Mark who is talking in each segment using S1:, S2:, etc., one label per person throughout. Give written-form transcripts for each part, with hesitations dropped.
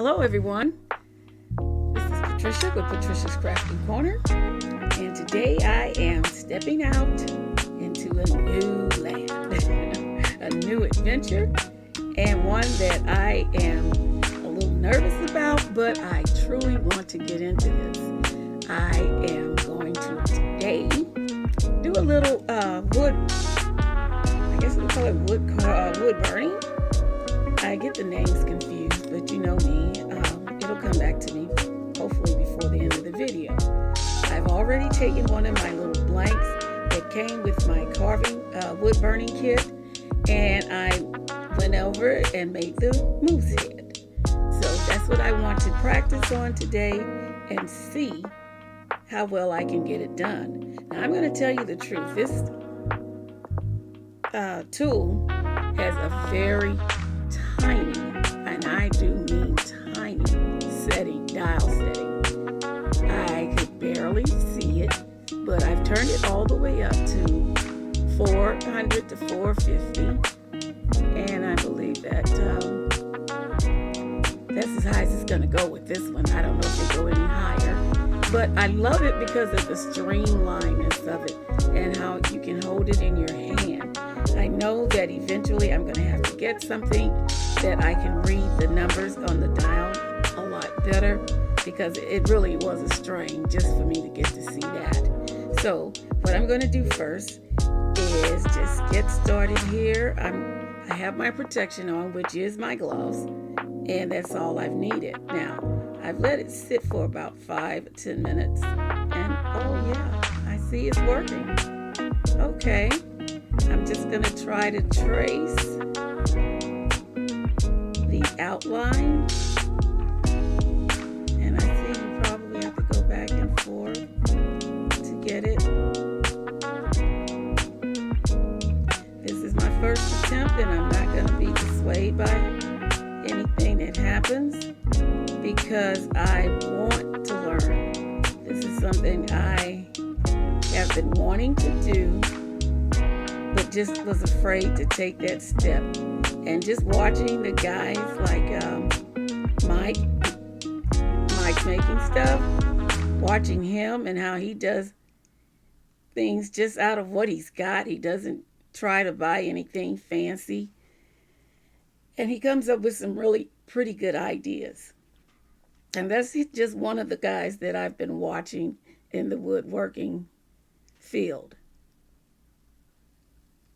S1: Hello everyone, this is Patricia with Patricia's Crafting Corner, and today I am stepping out into a new land, a new adventure, and one that I am a little nervous about, but I truly want to get into this. I am going to today do a little wood, I guess we call it wood burning. I get the names confused, but you know me, it'll come back to me hopefully before the end of the video. I've already taken one of my little blanks that came with my carving wood burning kit, and I went over it and made the moose head. So that's what I want to practice on today and see how well I can get it done. Now I'm going to tell you the truth. This tool has a very tiny, and I do mean tiny, dial setting. I could barely see it, but I've turned it all the way up to 400 to 450, and I believe that that's as high as it's going to go with this one. I don't know if they go any higher, but I love it because of the streamlinedness of it and how you can hold it in your hand. I know that eventually I'm going to have to get something that I can read the numbers on the dial a lot better, because it really was a strain just for me to get to see that. So what I'm going to do first is just get started here. I have my protection on, which is my gloves, and that's all I've needed. Now I've let it sit for about 5-10 minutes, and oh yeah, I see it's working. Okay, I'm just going to try to trace the outline, and I see you probably have to go back and forth to get it. This is my first attempt, and I'm not going to be dissuaded by anything that happens because I want to learn. This is something I have been wanting to do, but just was afraid to take that step. And just watching the guys like Mike's making stuff, watching him and how he does things just out of what he's got. He doesn't try to buy anything fancy, and he comes up with some really pretty good ideas. And that's just one of the guys that I've been watching in the woodworking field.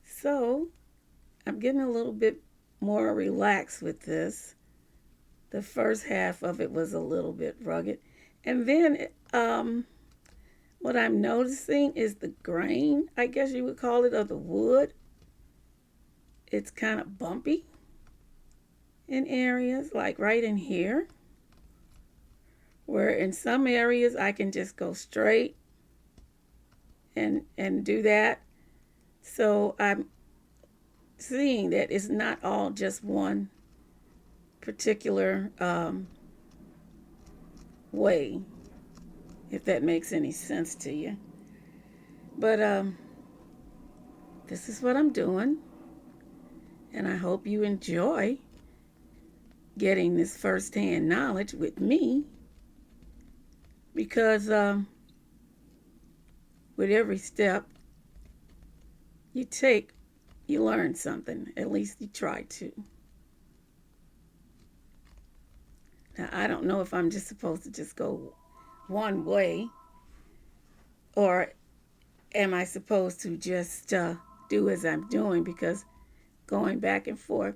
S1: So I'm getting a little bit more relaxed with this. The first half of it was a little bit rugged. And then what I'm noticing is the grain, I guess you would call it, of the wood. It's kind of bumpy in areas, like right in here, where in some areas I can just go straight and do that. So I'm seeing that it's not all just one particular way, if that makes any sense to you. But this is what I'm doing, and I hope you enjoy getting this first-hand knowledge with me, because with every step you take, you learn something. At least you try to. Now, I don't know if I'm just supposed to just go one way, or am I supposed to just do as I'm doing, because going back and forth,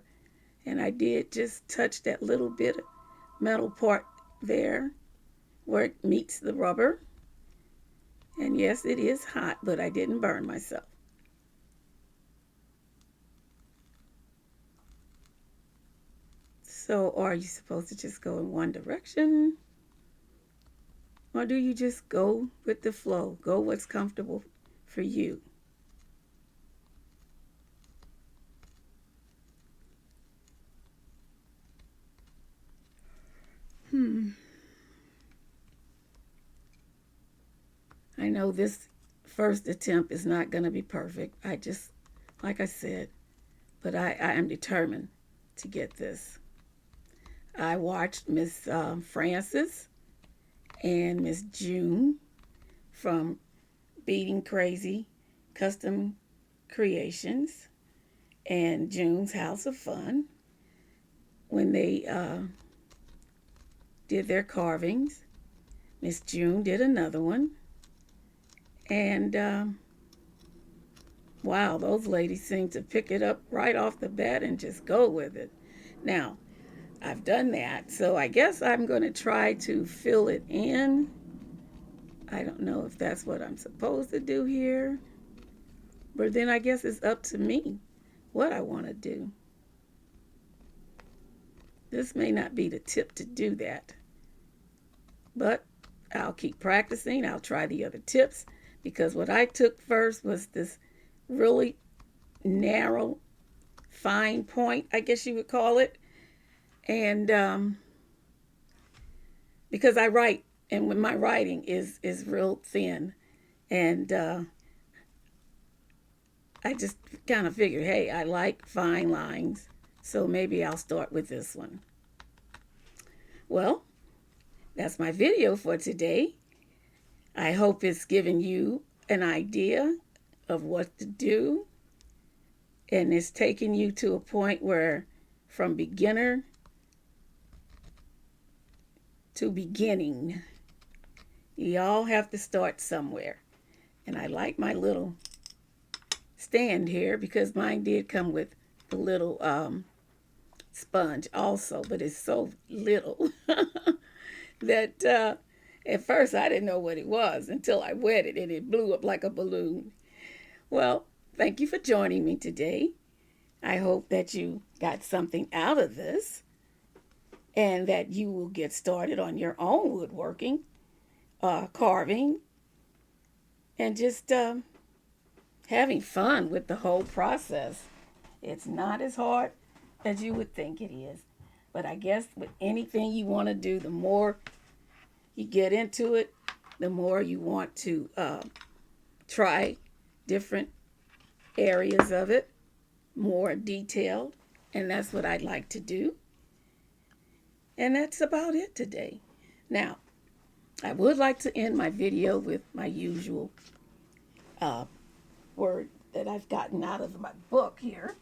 S1: and I did just touch that little bit of metal part there where it meets the rubber. And yes, it is hot, but I didn't burn myself. So are you supposed to just go in one direction? Or do you just go with the flow? Go what's comfortable for you. I know this first attempt is not going to be perfect. Like I said, but I am determined to get this. I watched Miss Frances and Miss June from Beating Crazy Custom Creations and June's House of Fun when they did their carvings. Miss June did another one. And wow, those ladies seem to pick it up right off the bat and just go with it. Now, I've done that, so I guess I'm going to try to fill it in. I don't know if that's what I'm supposed to do here, but then I guess it's up to me what I want to do. This may not be the tip to do that, but I'll keep practicing. I'll try the other tips because what I took first was this really narrow, fine point, I guess you would call it. And because I write, and when my writing is real thin, and I just kind of figured, hey, I like fine lines, so maybe I'll start with this one. Well, that's my video for today. I hope it's given you an idea of what to do, and it's taken you to a point where from beginner to beginning, you all have to start somewhere. And I like my little stand here because mine did come with a little sponge also, but it's so little that at first I didn't know what it was until I wet it and it blew up like a balloon. Well, thank you for joining me today. I hope that you got something out of this and that you will get started on your own woodworking, carving, and just having fun with the whole process. It's not as hard as you would think it is. But I guess with anything you want to do, the more you get into it, the more you want to try different areas of it, more detailed. And that's what I'd like to do. And that's about it today. Now, I would like to end my video with my usual word that I've gotten out of my book here.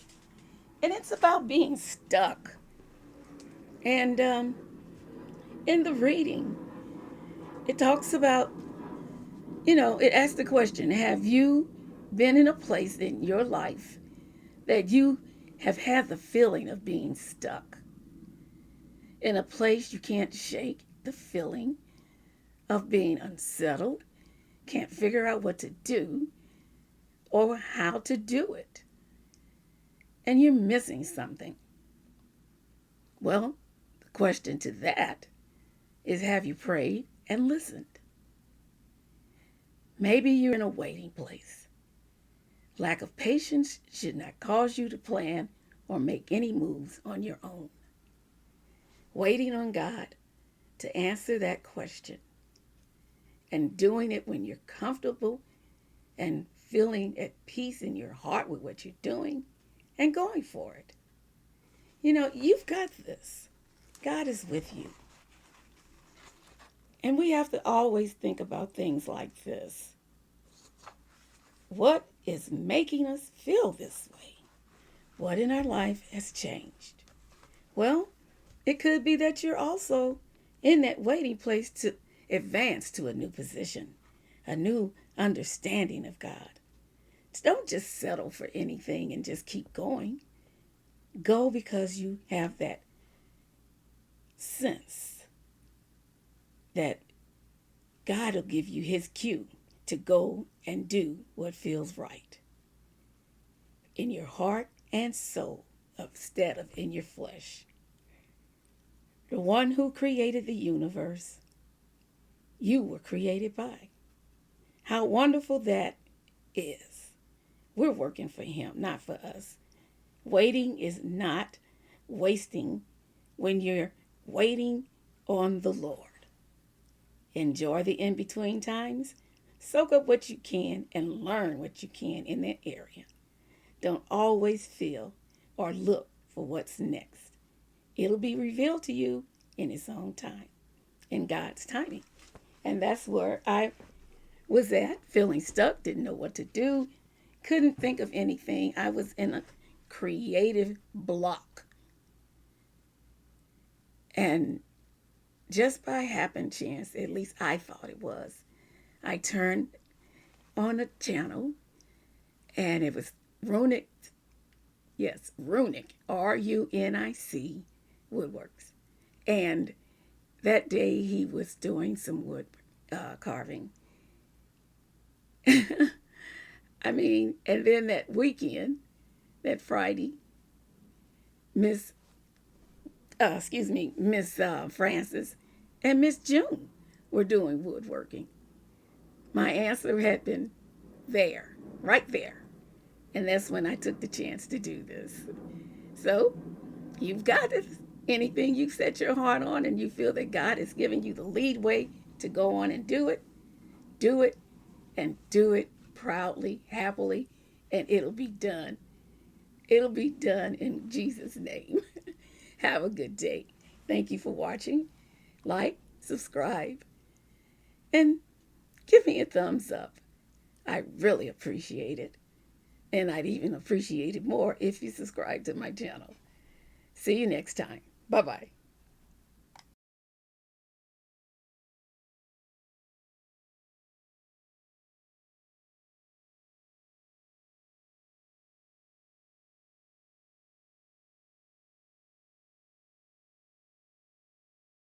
S1: And it's about being stuck. And in the reading, it talks about, it asks the question, have you been in a place in your life that you have had the feeling of being stuck? In a place you can't shake the feeling of being unsettled, can't figure out what to do or how to do it, and you're missing something. Well, the question to that is, have you prayed and listened? Maybe you're in a waiting place. Lack of patience should not cause you to plan or make any moves on your own. Waiting on God to answer that question and doing it when you're comfortable and feeling at peace in your heart with what you're doing and going for it. You've got this. God is with you. And we have to always think about things like this. What is making us feel this way? What in our life has changed? Well, it could be that you're also in that waiting place to advance to a new position, a new understanding of God. Don't just settle for anything and just keep going. Go because you have that sense that God will give you his cue to go and do what feels right in your heart and soul instead of in your flesh. The one who created the universe, you were created by. How wonderful that is. We're working for him, not for us. Waiting is not wasting when you're waiting on the Lord. Enjoy the in-between times. Soak up what you can and learn what you can in that area. Don't always feel or look for what's next. It'll be revealed to you in His own time, in God's timing. And that's where I was at, feeling stuck, didn't know what to do, couldn't think of anything. I was in a creative block. And just by happen chance, at least I thought it was, I turned on a channel and it was Runic, yes, Runic, Runic Woodworks. And that day he was doing some wood carving. I mean, and then that weekend, that Friday, Miss, Miss Francis and Miss June were doing woodworking. My answer had been there, right there. And that's when I took the chance to do this. So, you've got it. Anything you set your heart on and you feel that God is giving you the lead way to go on and do it, and do it proudly, happily, and it'll be done. It'll be done in Jesus' name. Have a good day. Thank you for watching. Like, subscribe, and give me a thumbs up. I really appreciate it. And I'd even appreciate it more if you subscribe to my channel. See you next time. Bye-bye.